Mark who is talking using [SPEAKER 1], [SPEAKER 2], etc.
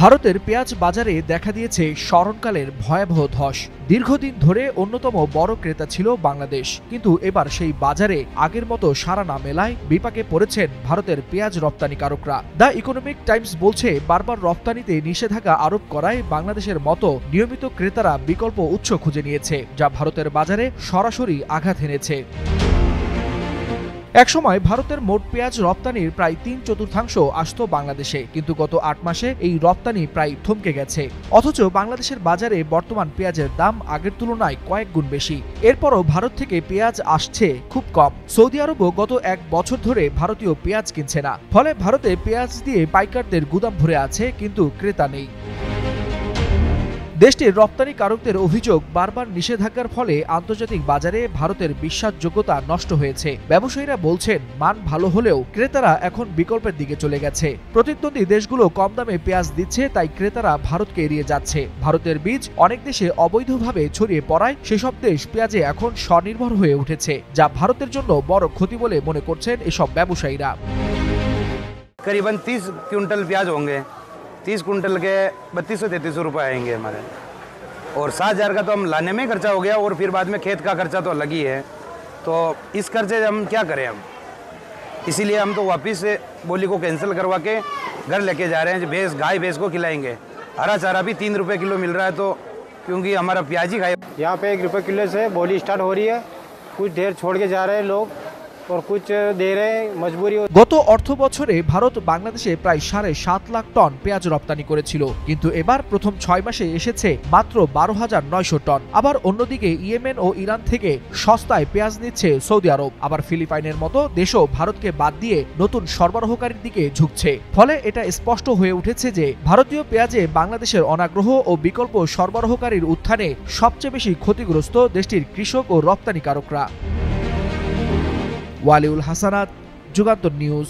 [SPEAKER 1] ভারতের পেঁয়াজ বাজারে দেখা দিয়েছে স্মরণকালের ভয়াবহ ধস। দীর্ঘদিন ধরে অন্যতম বড় ক্রেতা ছিল বাংলাদেশ, কিন্তু এবার সেই বাজারে আগের মতো সাড়া না মেলায় বিপাকে পড়েছেন ভারতের পেঁয়াজ রপ্তানিকারকরা। দ্য ইকোনমিক টাইমস বলছে, বারবার রপ্তানিতে নিষেধাজ্ঞা আরোপ করায় বাংলাদেশের মতো নিয়মিত ক্রেতারা বিকল্প উৎস খুঁজে নিয়েছে, যা ভারতের বাজারে সরাসরি আঘাত এনেছে। একসময় ভারতের মোট পেঁয়াজ রপ্তানির প্রায় 3/4 আসত বাংলাদেশে, কিন্তু গত 8 মাসে এই রপ্তানি প্রায় থমকে গেছে। অথচ বাংলাদেশের বাজারে বর্তমান পেঁয়াজের দাম আগের তুলনায় কয়েক গুণ বেশি। এরপরও ভারত থেকে পেঁয়াজ আসছে খুব কম। সৌদি আরবও গত 1 বছর ধরে ভারতীয় পেঁয়াজ কিনছে না, ফলে ভারতে পেঁয়াজ দিয়ে পাইকারদের গুদাম ভরে আছে, কিন্তু ক্রেতা নেই। দেশটির রপ্তানিকারকদের অভিযোগ, বারবার নিষেধাজ্ঞার ফলে আন্তর্জাতিক বাজারে ভারতের বিশ্বাসযোগ্যতা নষ্ট হয়েছে। ব্যবসায়ীরা বলছেন, মান ভালো হলেও ক্রেতারা এখন বিকল্পের দিকে চলে গেছে। প্রতিদ্বন্দ্বী দেশগুলো কম দামে পেঁয়াজ দিচ্ছে, তাই ক্রেতারা ভারতকে এড়িয়ে যাচ্ছে। ভারতের বীজ অনেক দেশে অবৈধভাবে ছড়িয়ে পড়ায় সেসব দেশ পেঁয়াজে এখন স্বনির্ভর হয়ে উঠেছে, যা ভারতের জন্য বড় ক্ষতি বলে মনে করছেন এসব ব্যবসায়ীরা।
[SPEAKER 2] करीबन 30 क्विंटल प्याज होंगे, 30 कुंटल के 3200-3300 रुपये आएंगे हमारे, और 7,000 का तो हम लाने में खर्चा हो गया, और फिर बाद में खेत का खर्चा तो अलग ही है। तो इस खर्चे हम क्या करें हम, इसीलिए हम तो वापस से बोली को कैंसिल करवा के घर लेके जा रहे हैं। गाय भैंस को खिलाएंगे। हरा चारा भी 3 रुपये किलो मिल रहा है, तो क्योंकि हमारा प्याज ही खाए।
[SPEAKER 3] यहाँ पे 1 रुपये किलो से बोली स्टार्ट हो रही है। कुछ ढेर छोड़ के जा रहे हैं लोग और कुछ दे रहे हैं मजबूरी।
[SPEAKER 1] গত অর্থ বছরে ভারত বাংলাদেশে প্রায় 7.5 লাখ টন পেঁয়াজ রপ্তানি করেছিল, কিন্তু এবার প্রথম 6 মাসে এসেছে মাত্র 12,900 টন। আবার অন্যদিকে ইয়েমেন ও ইরান থেকে সস্তায় পেঁয়াজ নিচ্ছে সৌদি আরব। আবার ফিলিপাইনের মতো দেশও ভারতকে বাদ দিয়ে নতুন সরবরাহকারীর দিকে ঝুঁকছে। ফলে এটা স্পষ্ট হয়ে উঠেছে যে ভারতীয় পেঁয়াজে বাংলাদেশের অনাগ্রহ ও বিকল্প সরবরাহকারীর উত্থানে সবচেয়ে বেশি ক্ষতিগ্রস্ত দেশটির কৃষক ও রপ্তানিকারকরা। ওয়ালিউল হাসানাত, যুগান্তর নিউজ।